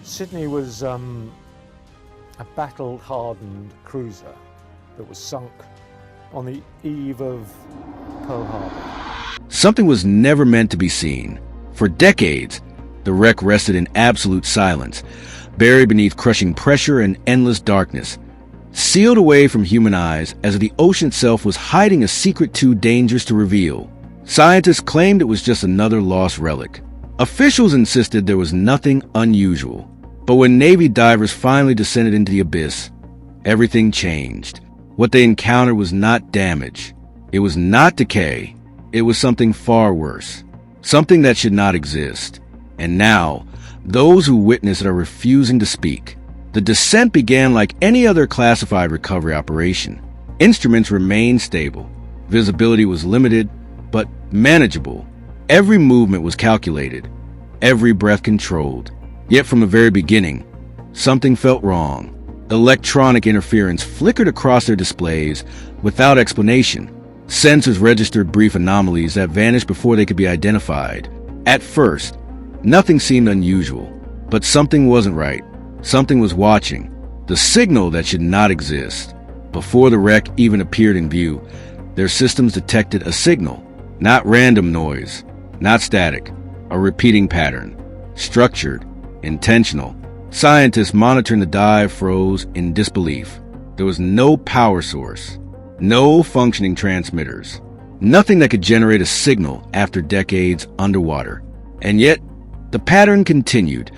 Sydney was a battle-hardened cruiser that was sunk on the eve of Pearl Harbor. Something was never meant to be seen. For decades, the wreck rested in absolute silence, buried beneath crushing pressure and endless darkness, sealed away from human eyes as if the ocean itself was hiding a secret too dangerous to reveal. Scientists claimed it was just another lost relic. Officials insisted there was nothing unusual. But when Navy divers finally descended into the abyss, everything changed. What they encountered was not damage. It was not decay. It was something far worse. Something that should not exist. And now, those who witnessed it are refusing to speak. The descent began like any other classified recovery operation. Instruments remained stable. Visibility was limited, but manageable. Every movement was calculated. Every breath controlled. Yet from the very beginning, something felt wrong. Electronic interference flickered across their displays without explanation. Sensors registered brief anomalies that vanished before they could be identified. At first, nothing seemed unusual, but something wasn't right. Something was watching. The signal that should not exist. Before the wreck even appeared in view, their systems detected a signal. Not random noise, not static, a repeating pattern. Structured, intentional. Scientists monitoring the dive froze in disbelief. There was no power source, no functioning transmitters, nothing that could generate a signal after decades underwater. And yet, the pattern continued,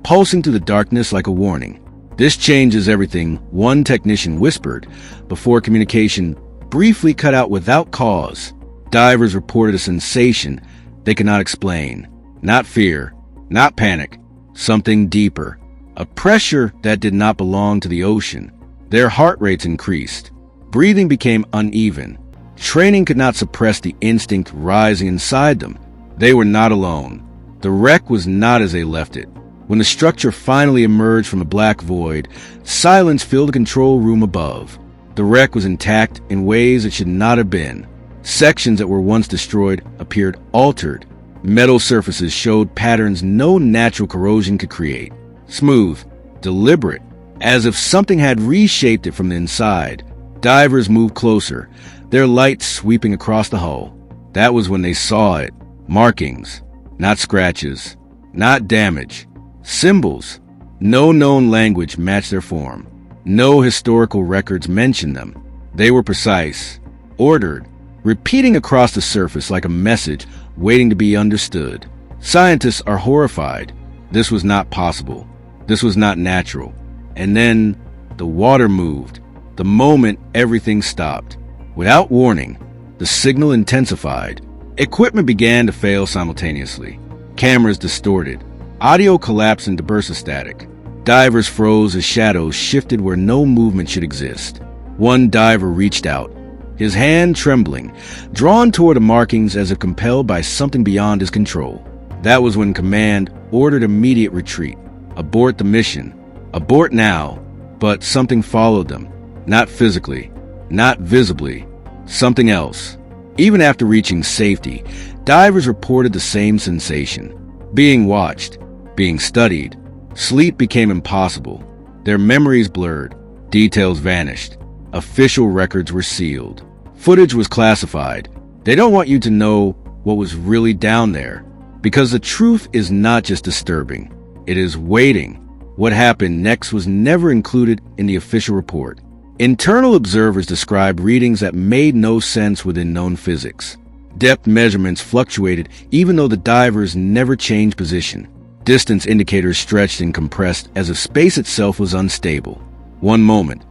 pulsing through the darkness like a warning. This changes everything, one technician whispered, before communication briefly cut out without cause. Divers reported a sensation they could not explain. Not fear, not panic, something deeper. A pressure that did not belong to the ocean. Their heart rates increased. Breathing became uneven. Training could not suppress the instinct rising inside them. They were not alone. The wreck was not as they left it. When the structure finally emerged from the black void, silence filled the control room above. The wreck was intact in ways it should not have been. Sections that were once destroyed appeared altered. Metal surfaces showed patterns no natural corrosion could create. Smooth, deliberate, as if something had reshaped it from the inside. Divers moved closer, their lights sweeping across the hull. That was when they saw it. Markings, not scratches, not damage. Symbols. No known language matched their form. No historical records mentioned them. They were precise, ordered, repeating across the surface like a message waiting to be understood. Scientists are horrified. This was not possible. This was not natural. And then the water moved. The moment everything stopped. Without warning, the signal intensified. Equipment began to fail simultaneously. Cameras distorted. Audio collapsed into bursts of static. Divers froze as shadows shifted where no movement should exist. One diver reached out, his hand trembling, drawn toward the markings as if compelled by something beyond his control. That was when command ordered immediate retreat. Abort the mission. Abort now. But something followed them. Not physically. Not visibly. Something else. Even after reaching safety, divers reported the same sensation. Being watched. Being studied. Sleep became impossible. Their memories blurred. Details vanished. Official records were sealed. Footage was classified. They don't want you to know what was really down there. Because the truth is not just disturbing. It is waiting. What happened next was never included in the official report. Internal observers described readings that made no sense within known physics. Depth measurements fluctuated even though the divers never changed position. Distance indicators stretched and compressed as if space itself was unstable. One moment,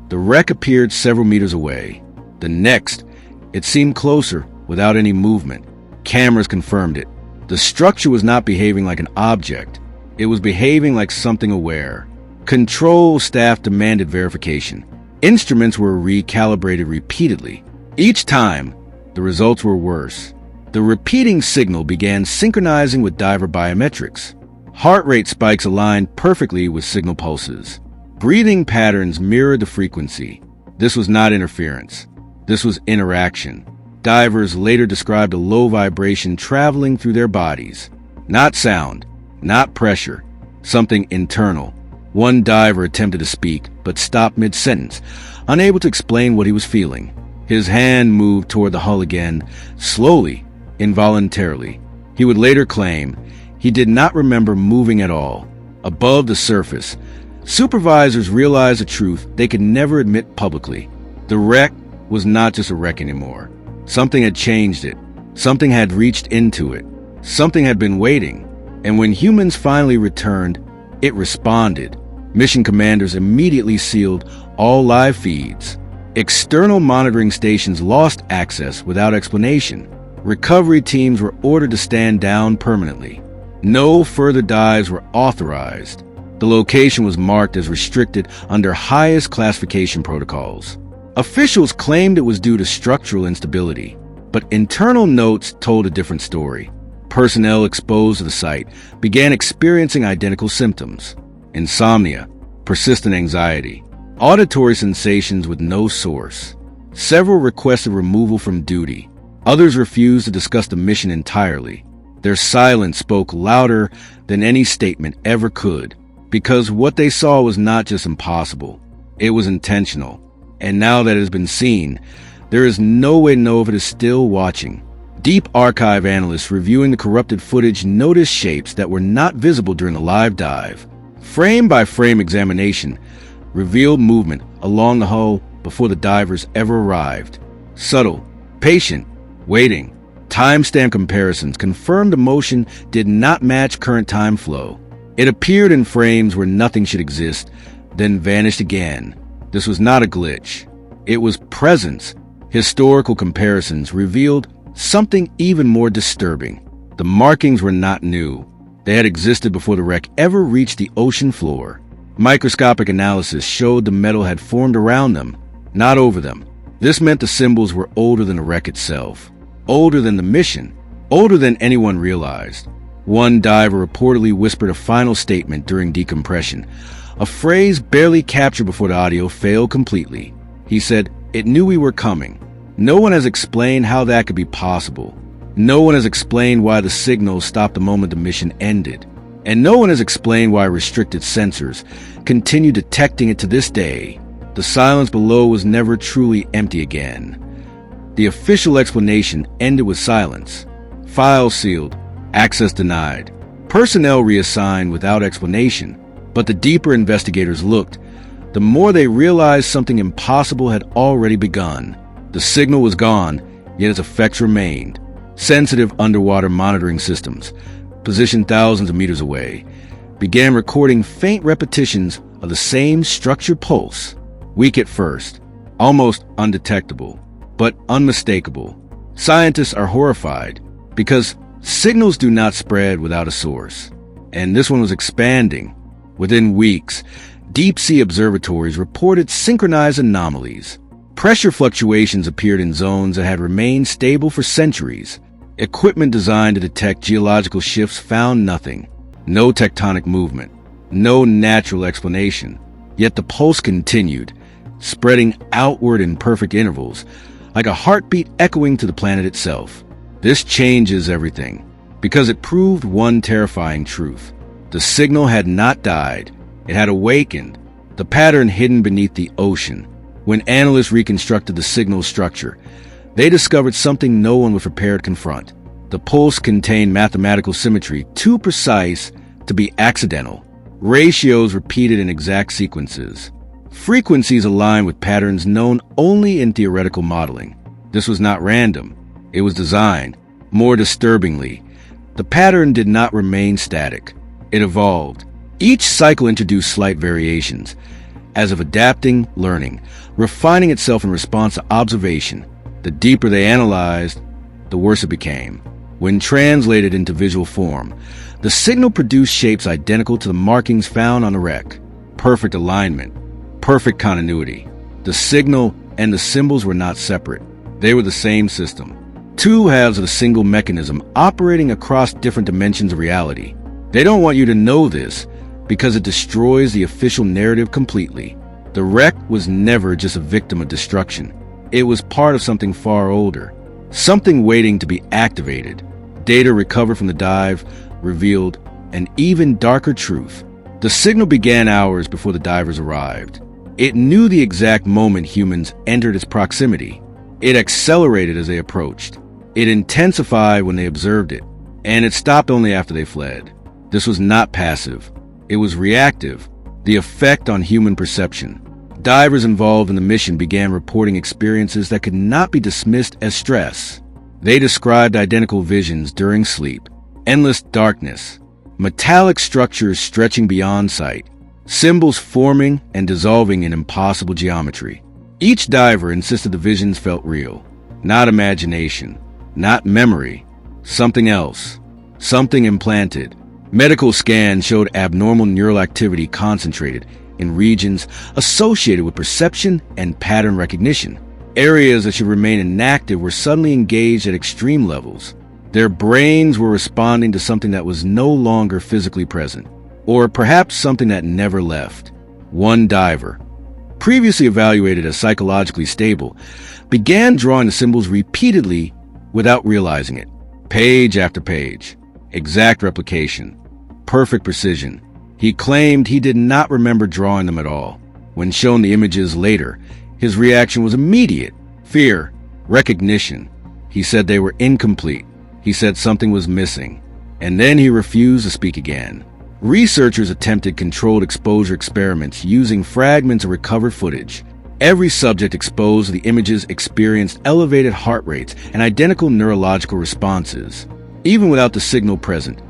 the wreck appeared several meters away. The next, it seemed closer without any movement. Cameras confirmed it. The structure was not behaving like an object. It was behaving like something aware. Control staff demanded verification. Instruments were recalibrated repeatedly. Each time, the results were worse. The repeating signal began synchronizing with diver biometrics. Heart rate spikes aligned perfectly with signal pulses. Breathing patterns mirrored the frequency. This was not interference. This was interaction. Divers later described a low vibration traveling through their bodies. Not sound, not pressure, something internal. One diver attempted to speak, but stopped mid-sentence, unable to explain what he was feeling. His hand moved toward the hull again, slowly, involuntarily. He would later claim he did not remember moving at all. Above the surface, supervisors realized a truth they could never admit publicly. The wreck was not just a wreck anymore. Something had changed it. Something had reached into it. Something had been waiting. And when humans finally returned, it responded. Mission commanders immediately sealed all live feeds. External monitoring stations lost access without explanation. Recovery teams were ordered to stand down permanently. No further dives were authorized. The location was marked as restricted under highest classification protocols. Officials claimed it was due to structural instability, but internal notes told a different story. Personnel exposed to the site began experiencing identical symptoms: insomnia, persistent anxiety, auditory sensations with no source. Several requested removal from duty. Others refused to discuss the mission entirely. Their silence spoke louder than any statement ever could, because what they saw was not just impossible, it was intentional. And now that it has been seen, there is no way to know if it is still watching. Deep archive analysts reviewing the corrupted footage noticed shapes that were not visible during the live dive. Frame-by-frame examination revealed movement along the hull before the divers ever arrived. Subtle, patient, waiting. Timestamp comparisons confirmed the motion did not match current time flow. It appeared in frames where nothing should exist, then vanished again. This was not a glitch. It was presence. Historical comparisons revealed something even more disturbing. The markings were not new. They had existed before the wreck ever reached the ocean floor. Microscopic analysis showed the metal had formed around them, not over them. This meant the symbols were older than the wreck itself, older than the mission, older than anyone realized. One diver reportedly whispered a final statement during decompression, a phrase barely captured before the audio failed completely. He said, "It knew we were coming." No one has explained how that could be possible. No one has explained why the signal stopped the moment the mission ended. And no one has explained why restricted sensors continue detecting it to this day. The silence below was never truly empty again. The official explanation ended with silence. Files sealed, access denied, personnel reassigned without explanation. But the deeper investigators looked, the more they realized something impossible had already begun. The signal was gone, yet its effects remained. Sensitive underwater monitoring systems, positioned thousands of meters away, began recording faint repetitions of the same structured pulse. Weak at first, almost undetectable, but unmistakable. Scientists are horrified because signals do not spread without a source. And this one was expanding. Within weeks, deep-sea observatories reported synchronized anomalies. Pressure fluctuations appeared in zones that had remained stable for centuries. Equipment designed to detect geological shifts found nothing. No tectonic movement. No natural explanation. Yet the pulse continued, spreading outward in perfect intervals, like a heartbeat echoing to the planet itself. This changes everything, because it proved one terrifying truth. The signal had not died. It had awakened. The pattern hidden beneath the ocean. When analysts reconstructed the signal structure, they discovered something no one was prepared to confront. The pulse contained mathematical symmetry too precise to be accidental. Ratios repeated in exact sequences. Frequencies aligned with patterns known only in theoretical modeling. This was not random. It was designed. More disturbingly, the pattern did not remain static. It evolved. Each cycle introduced slight variations, as if adapting, learning, refining itself in response to observation. The deeper they analyzed, the worse it became. When translated into visual form, the signal produced shapes identical to the markings found on the wreck. Perfect alignment, perfect continuity. The signal and the symbols were not separate. They were the same system. Two halves of a single mechanism operating across different dimensions of reality. They don't want you to know this because it destroys the official narrative completely. The wreck was never just a victim of destruction. It was part of something far older, something waiting to be activated. Data recovered from the dive revealed an even darker truth. The signal began hours before the divers arrived. It knew the exact moment humans entered its proximity. It accelerated as they approached. It intensified when they observed it, and it stopped only after they fled. This was not passive. It was reactive, the effect on human perception. Divers involved in the mission began reporting experiences that could not be dismissed as stress. They described identical visions during sleep, endless darkness, metallic structures stretching beyond sight, symbols forming and dissolving in impossible geometry. Each diver insisted the visions felt real, not imagination, not memory, something else, something implanted. Medical scans showed abnormal neural activity concentrated in regions associated with perception and pattern recognition. Areas that should remain inactive were suddenly engaged at extreme levels. Their brains were responding to something that was no longer physically present, or perhaps something that never left. One diver, previously evaluated as psychologically stable, began drawing the symbols repeatedly without realizing it. Page after page, exact replication, perfect precision. He claimed he did not remember drawing them at all. When shown the images later, his reaction was immediate: fear, recognition. He said they were incomplete. He said something was missing. And then he refused to speak again. Researchers attempted controlled exposure experiments using fragments of recovered footage. Every subject exposed to the images experienced elevated heart rates and identical neurological responses. Even without the signal present,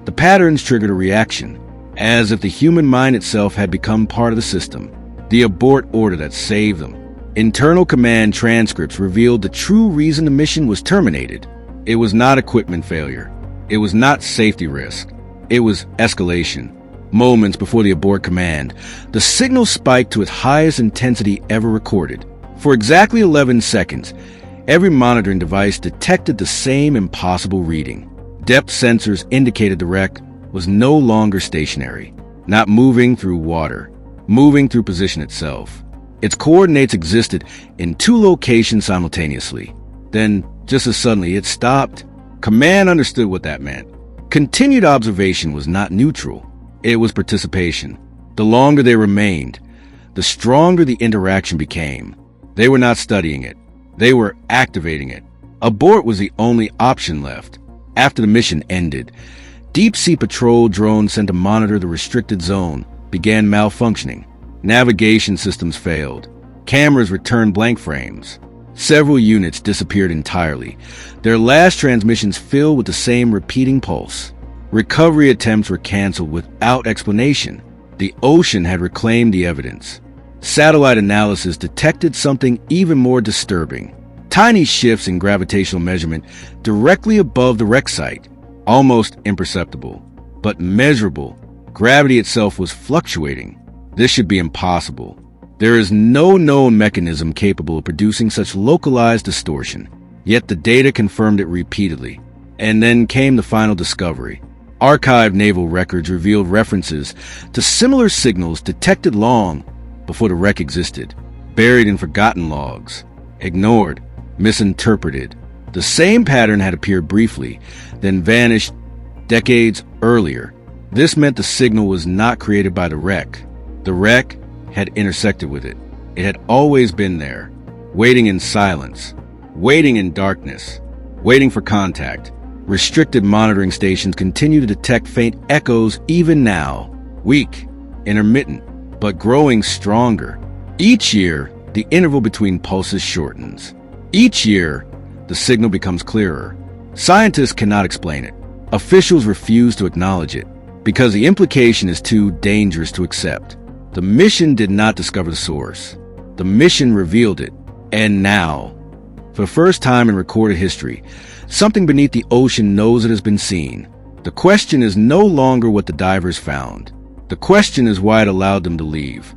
the patterns triggered a reaction, as if the human mind itself had become part of the system. The abort order that saved them. Internal command transcripts revealed the true reason the mission was terminated. It was not equipment failure. It was not safety risk. It was escalation. Moments before the abort command, the signal spiked to its highest intensity ever recorded. For exactly 11 seconds, every monitoring device detected the same impossible reading. Depth sensors indicated the wreck was no longer stationary, not moving through water, moving through position itself. Its coordinates existed in two locations simultaneously. Then, just as suddenly, it stopped. Command understood what that meant. Continued observation was not neutral. It was participation. The longer they remained, the stronger the interaction became. They were not studying it. They were activating it. Abort was the only option left. After the mission ended, deep-sea patrol drones sent to monitor the restricted zone began malfunctioning. Navigation systems failed. Cameras returned blank frames. Several units disappeared entirely, their last transmissions filled with the same repeating pulse. Recovery attempts were canceled without explanation. The ocean had reclaimed the evidence. Satellite analysis detected something even more disturbing. Tiny shifts in gravitational measurement directly above the wreck site. Almost imperceptible, but measurable. Gravity itself was fluctuating. This should be impossible. There is no known mechanism capable of producing such localized distortion. Yet the data confirmed it repeatedly. And then came the final discovery. Archived naval records revealed references to similar signals detected long before the wreck existed. Buried in forgotten logs. Ignored. Misinterpreted. The same pattern had appeared briefly, then vanished decades earlier. This meant the signal was not created by the wreck. The wreck had intersected with it. It had always been there, waiting in silence, waiting in darkness, waiting for contact. Restricted monitoring stations continue to detect faint echoes even now, weak, intermittent, but growing stronger. Each year, the interval between pulses shortens. Each year, the signal becomes clearer. Scientists cannot explain it. Officials refuse to acknowledge it because the implication is too dangerous to accept. The mission did not discover the source. The mission revealed it. And now, for the first time in recorded history, something beneath the ocean knows it has been seen. The question is no longer what the divers found. The question is why it allowed them to leave.